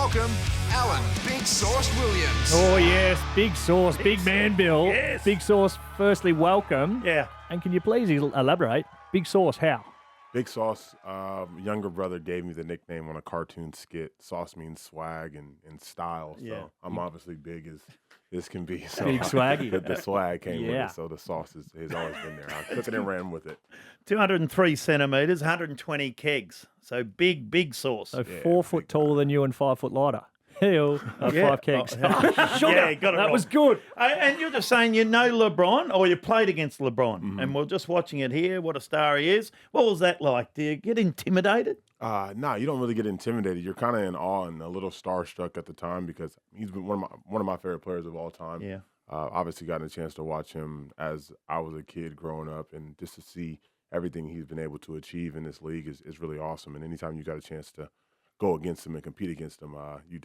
welcome Alan Big Sauce Williams. Oh, yes, Big Sauce, Big Man Bill. Yes. Big Sauce, firstly, welcome. Yeah. And can you please elaborate? Big Sauce, how? Big Sauce, younger brother gave me the nickname on a cartoon skit. Sauce means swag and style, so Yeah. I'm obviously big as this can be. So Big swaggy. The swag came with Yeah. it, so the sauce has always been there. I took it and ran with it. 203 centimetres, 120 kegs. So big sauce. So Yeah, 4 foot big taller than you and 5 foot lighter. Hell, Yeah. 5 kegs. Oh, Sugar. yeah, got it That wrong. was good. And you're just saying you know LeBron, or you played against LeBron, Mm-hmm. and we're just watching it here. What a star he is. What was that like? Do you get intimidated? No, you don't really get intimidated. You're kind of in awe and a little starstruck at the time because he's been one of my favorite players of all time. Yeah. Obviously, gotten a chance to watch him as I was a kid growing up, and just to see everything he's been able to achieve in this league is really awesome. And anytime you got a chance to go against him and compete against him, you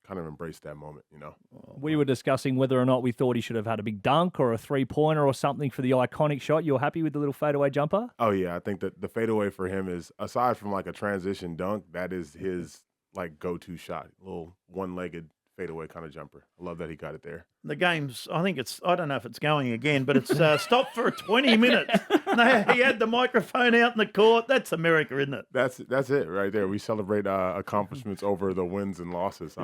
kind of embrace that moment, you know. We were discussing whether or not we thought he should have had a big dunk or a three-pointer or something for the iconic shot. You're happy with the little fadeaway jumper? Oh yeah, I think that the fadeaway for him is, aside from like a transition dunk, that is his like go-to shot, little one-legged fadeaway kind of jumper. I love that he got it there. The game's, I don't know if it's going again, but it's stopped for 20 minutes. No, he had the microphone out in the court. That's America, isn't it? That's it right there. We celebrate accomplishments over the wins and losses.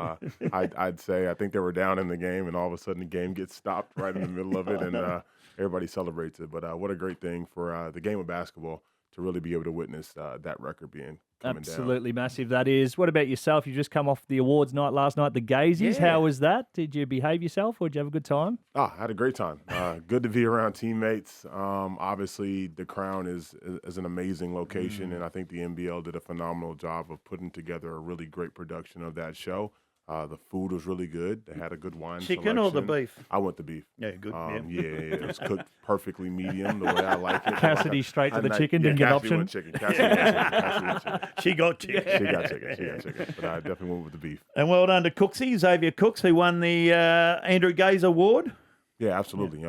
I'd say I think they were down in the game, and all of a sudden the game gets stopped right in the middle of it, and everybody celebrates it. But what a great thing for the game of basketball to really be able to witness that record being coming down. Absolutely massive, that is. What about yourself? You just come off the awards night last night, the Gazies. Yeah. How was that? Did you behave yourself or did you have a good time? I had a great time. Good to be around teammates. Obviously, the Crown is an amazing location, and I think the NBL did a phenomenal job of putting together a really great production of that show. The food was really good. They had a good wine Chicken or the selection. beef? I went the beef. Yeah, good. Yeah, it was cooked perfectly medium, the way I like it. Cassidy straight to the chicken, didn't get an option? Cassidy went chicken. Cassidy went chicken. She got chicken. She got chicken. But I definitely went with the beef. And well done to Cooksy, Xavier Cooks, who won the Andrew Gaze Award. Yeah, absolutely.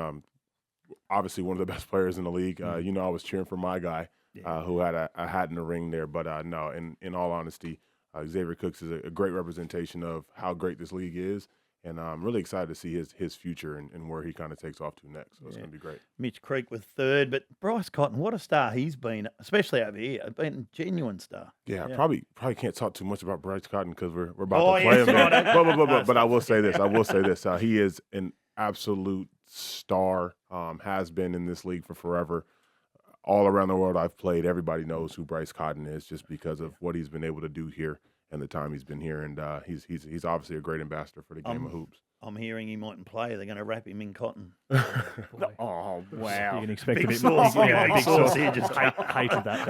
Obviously one of the best players in the league. I was cheering for my guy who had a hat in the ring there. But no, in all honesty, Xavier Cooks is a great representation of how great this league is. And I'm really excited to see his future and where he kind of takes off to next. So it's going to be great. Mitch Creek with third. But Bryce Cotton, what a star he's been, especially over here. Been a genuine star. Yeah, probably can't talk too much about Bryce Cotton because we're about to play him. Right. But I will say this. He is an absolute star, has been in this league for forever. All around the world I've played, everybody knows who Bryce Cotton is just because of what he's been able to do here and the time he's been here. And he's obviously a great ambassador for the game of hoops. I'm hearing he mightn't play. They're going to wrap him in cotton. Oh, wow. You can expect Big a bit sauce. more. Yeah, big sauce here. Just Hated that.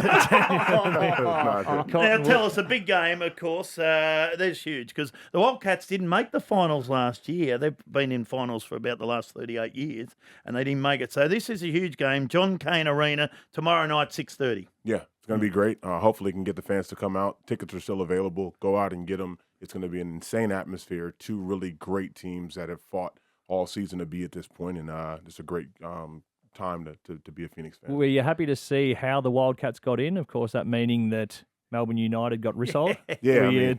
Now, tell us, a big game, of course, that's huge because the Wildcats didn't make the finals last year. They've been in finals for about the last 38 years, and they didn't make it. So this is a huge game. John Cain Arena, tomorrow night, 6:30. Yeah, it's going to be great. Hopefully we can get the fans to come out. Tickets are still available. Go out and get them. It's going to be an insane atmosphere. Two really great teams that have fought all season to be at this point, and it's a great time to be a Phoenix fan. Were you happy to see how the Wildcats got in? Of course, that meaning that Melbourne United got rissoled. Yeah,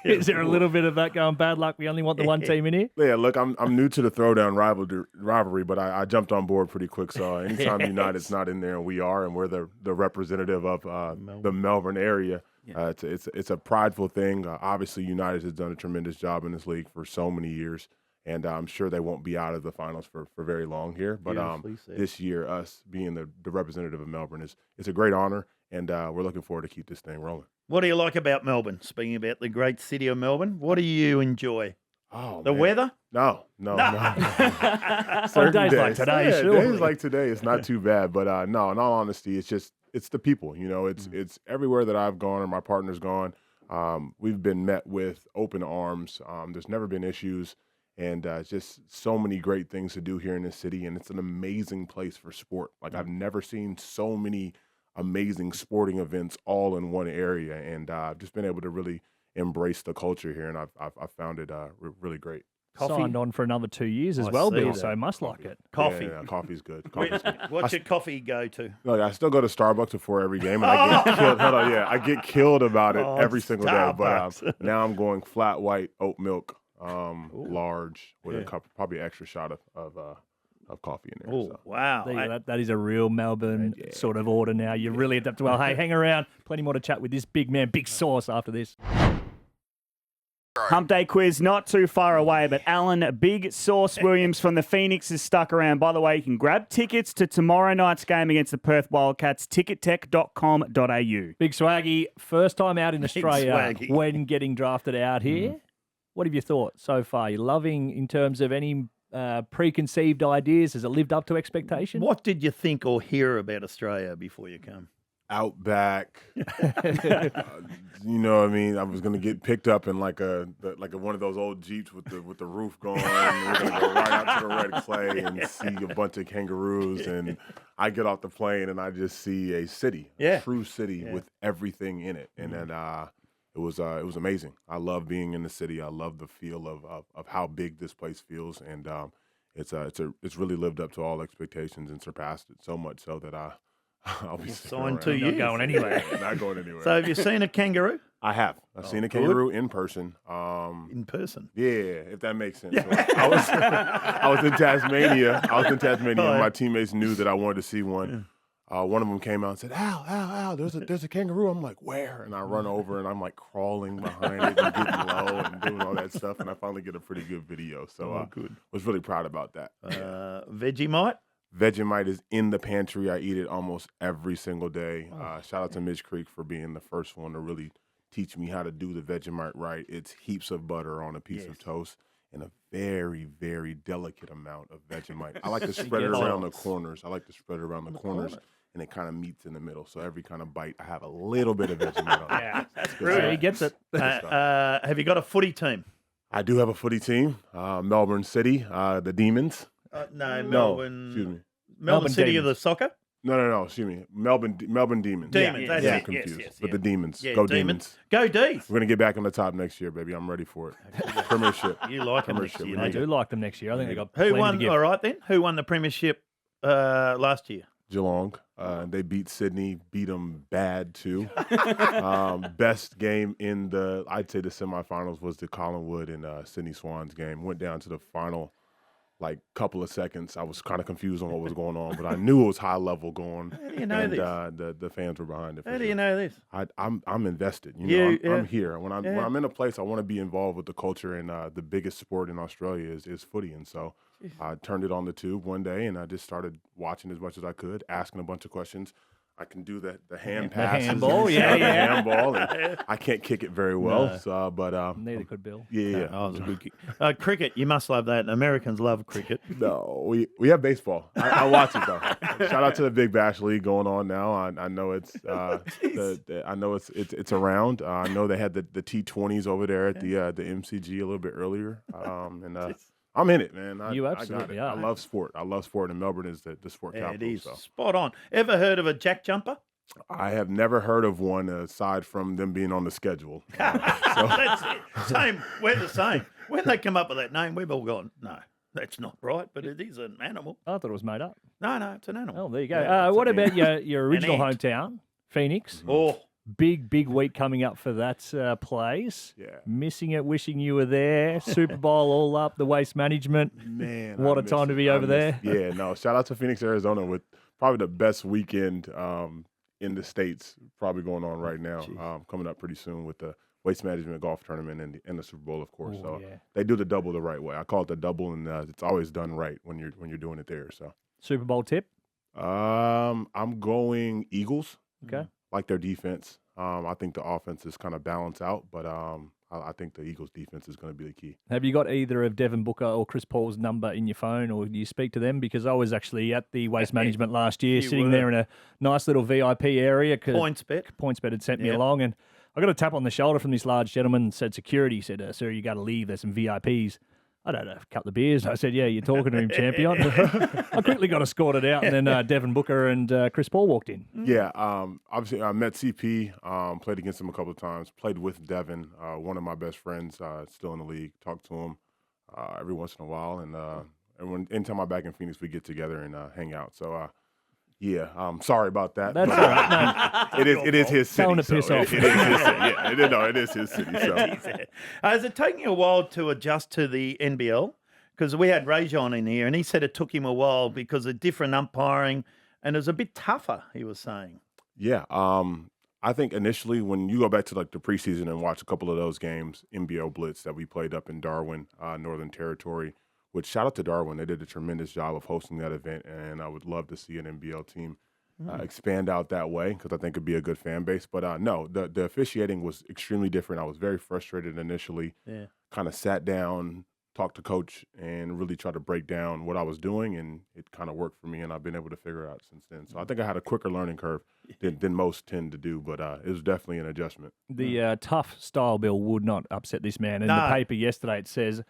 Is there a little bit of that going, bad luck, we only want the one team in here? Yeah, look, I'm new to the throwdown rivalry, but I jumped on board pretty quick. So anytime United's not in there, and we are, and we're the representative of the Melbourne area. It's a prideful thing. Obviously, United has done a tremendous job in this league for so many years, and I'm sure they won't be out of the finals for very long here. But this year, us being the representative of Melbourne is a great honor, and we're looking forward to keep this thing rolling. What do you like about Melbourne? Speaking about the great city of Melbourne, what do you enjoy? Oh, The man. weather? No. On Certain days like today, surely. Days like today, it's not too bad. But no, in all honesty, it's the people. It's everywhere that I've gone or my partner's gone. We've been met with open arms. There's never been issues, and just so many great things to do here in this city. And it's an amazing place for sport. Like I've never seen so many amazing sporting events all in one area, and I've just been able to really embrace the culture here, and I've found it really great. Coffee? signed on for another 2 years as I well, see Bill. that. So must like it. Coffee. Yeah, coffee's good. Coffee's good. What's your coffee go to? Look, I still go to Starbucks before every game, and I get killed. Hold on, I get killed about it every single day. But Starbucks. now I'm going flat white oat milk, large with a cup, probably extra shot of coffee in there. Oh, So. wow. There you go. That is a real Melbourne sort of order now. You really adapt well. Hey, hang around. Plenty more to chat with this big man, Big Sauce, after this. Hump Day quiz not too far away, but Alan Big Sauce Williams from the Phoenix is stuck around. By the way, you can grab tickets to tomorrow night's game against the Perth Wildcats, tickettech.com.au. Big Swaggy, first time out in Australia Swaggy. when getting drafted out here. What have you thought so far? You loving in terms of any preconceived ideas? Has it lived up to expectation? What did you think or hear about Australia before you come? Outback, you know what I mean? I was gonna get picked up in like a one of those old Jeeps with the roof gone. We're gonna go right out to the red clay and see a bunch of kangaroos. And I get off the plane and I just see a city, a true city with everything in it. And then it was amazing. I love being in the city. I love the feel of how big this place feels, and it's really lived up to all expectations and surpassed it so much so that I'll be Signed 2 Not years. going anywhere. Not going anywhere. So have you seen a kangaroo I have. I've seen a kangaroo in person. in person? Yeah, if that makes sense. So I was in Tasmania. And my teammates knew that I wanted to see one. One of them came out and said, Al, there's a kangaroo. I'm like, where? And I run over and I'm like crawling behind it and getting low and doing all that stuff. And I finally get a pretty good video. So good. Was really proud about that. Vegemite? Vegemite is in the pantry. I eat it almost every single day. Shout out to Mitch Creek for being the first one to really teach me how to do the Vegemite right. It's heaps of butter on a piece of toast and a very, very delicate amount of Vegemite. I like to spread it around the corners. And it kind of meets in the middle. So every kind of bite, I have a little bit of Vegemite on it. Yeah, that's brilliant. He gets it. Have you got a footy team? I do have a footy team, Melbourne City, the Demons. No, No, Melbourne. excuse me. Melbourne City Demons. of the soccer? No, excuse me. Melbourne Demons. Demons, that's Yeah, it. I'm confused. Yes, But the Demons. Yeah, Go Demons. Demons. Go D's. We're going to get back on the top next year, baby. I'm ready for it. Premiership. You like them next Premiership. year, I don't do you? like them next year. I think they got Who plenty to won? give. All right then. Who won the premiership last year? Geelong. They beat Sydney, beat them bad too. Best game in I'd say the semifinals was the Collingwood and Sydney Swans game. Went down to the final like couple of seconds. I was kind of confused on what was going on, but I knew it was high level going. How do you know and this? The fans were behind it. for How do sure. you know this? I'm invested. You- I'm here. When I'm in a place, I want to be involved with the culture, and the biggest sport in Australia is footy. And so I turned it on the tube one day, and I just started watching as much as I could, asking a bunch of questions. I can do the hand passes, handball, and yeah. handball. And I can't kick it very well, No. so but Neither could Bill. yeah. Oh, it was a good kick. Cricket, you must love that. Americans love cricket. No, we have baseball. I watch it though. Shout out to the Big Bash League going on now. I know it's I know it's around. I know they had the T20s over there at the MCG a little bit earlier. I'm in it, man. You I got absolutely it. are. I love sport. And Melbourne is the sport Yeah, it capital. is. So. Spot on. Ever heard of a jack jumper? I have never heard of one aside from them being on the schedule. That's it. Same. We're the same. When they come up with that name, we've all gone, no, that's not right, but it is an animal. I thought it was made up. No, it's an animal. Oh, there you go. Yeah, it's What an about your original ant. hometown, Phoenix? Oh, Big week coming up for that place. Yeah. Missing it, wishing you were there. Super Bowl all up, the waste management. Man, What I a time miss to it. be I over miss there. it. Yeah, no. Shout out to Phoenix, Arizona, with probably the best weekend in the States, probably going on right now. Coming up pretty soon with the waste management golf tournament and the Super Bowl, of course. Ooh, So yeah. they do the double the right way. I call it the double, and it's always done right when you're doing it there. So Super Bowl tip. I'm going Eagles. Okay. Like their defense. I think the offense is kind of balanced out, but I think the Eagles' defense is going to be the key. Have you got either of Devin Booker or Chris Paul's number in your phone, or do you speak to them? Because I was actually at the waste management last year, You sitting were. there in a nice little VIP area. PointsBet. PointsBet had sent me Yep. along, and I got a tap on the shoulder from this large gentleman. Said security said, "Sir, you got to leave. There's some VIPs." I don't know, a couple of beers. I said, "Yeah, you're talking to him, champion." I quickly got escorted out, and then Devin Booker and Chris Paul walked in. Yeah, obviously I met CP, played against him a couple of times, played with Devin, one of my best friends, still in the league, talked to him. every once in a while, and anytime I'm back in Phoenix, we get together and hang out. So. Yeah, sorry about that. That's all right. No. It is his city. Don't piss off. It is his city. Yeah, it is his city. So. Is it taking you a while to adjust to the NBL? Because we had Rajon in here, and he said it took him a while because of different umpiring, and it was a bit tougher, he was saying. Yeah, I think initially when you go back to like the preseason and watch a couple of those games, NBL Blitz that we played up in Darwin, Northern Territory, which shout out to Darwin. They did a tremendous job of hosting that event, and I would love to see an NBL team expand out that way because I think it'd be a good fan base. But no, the officiating was extremely different. I was very frustrated initially. Yeah. Kind of sat down, talked to coach, and really tried to break down what I was doing, and it kind of worked for me, and I've been able to figure it out since then. So I think I had a quicker learning curve than most tend to do, but it was definitely an adjustment. The tough style bill would not upset this man. In the paper yesterday, it says,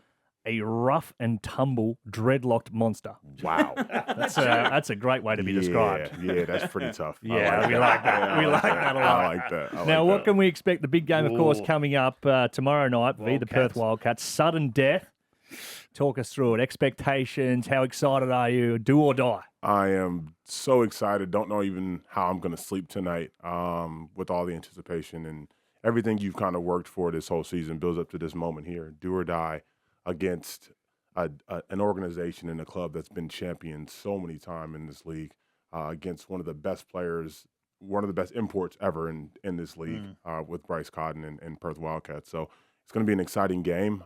a rough and tumble dreadlocked monster. Wow. That's a great way to be described. Yeah, that's pretty tough. Yeah, we like that. We like that a lot. I like that. Now, what can we expect? The big game, of course, coming up tomorrow night via the Perth Wildcats. Sudden death. Talk us through it. Expectations. How excited are you? Do or die? I am so excited. Don't know even how I'm going to sleep tonight with all the anticipation and everything you've kind of worked for this whole season builds up to this moment here. Do or die against an organization and a club that's been championed so many times in this league, against one of the best players, one of the best imports ever in this league with Bryce Cotton and Perth Wildcats. So it's going to be an exciting game.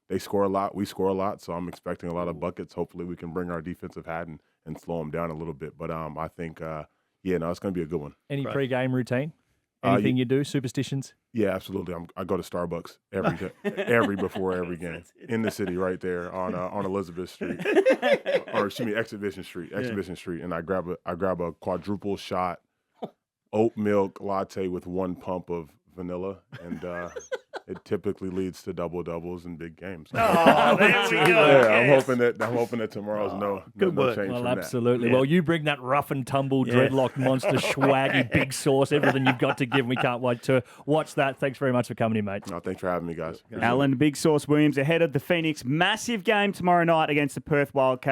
They score a lot, we score a lot, so I'm expecting a lot of buckets. Hopefully we can bring our defensive hat and slow them down a little bit. But I think, it's going to be a good one. Any pre-game routine? Anything you do? Superstitions? Yeah, absolutely. I go to Starbucks before every game in the city, right there on Elizabeth Street, or excuse me, Exhibition Street, and I grab a quadruple shot oat milk latte with one pump of vanilla, and it typically leads to double doubles in big games. Oh, there we go. Yeah, I'm hoping that tomorrow's no change Well, from absolutely. Yeah. Well, you bring that rough and tumble, dreadlocked monster, swaggy, Big Sauce, everything you've got to give. We can't wait to watch that. Thanks very much for coming in, mate. No, thanks for having me, guys. Alan Big Sauce Williams ahead of the Phoenix. Massive game tomorrow night against the Perth Wildcats.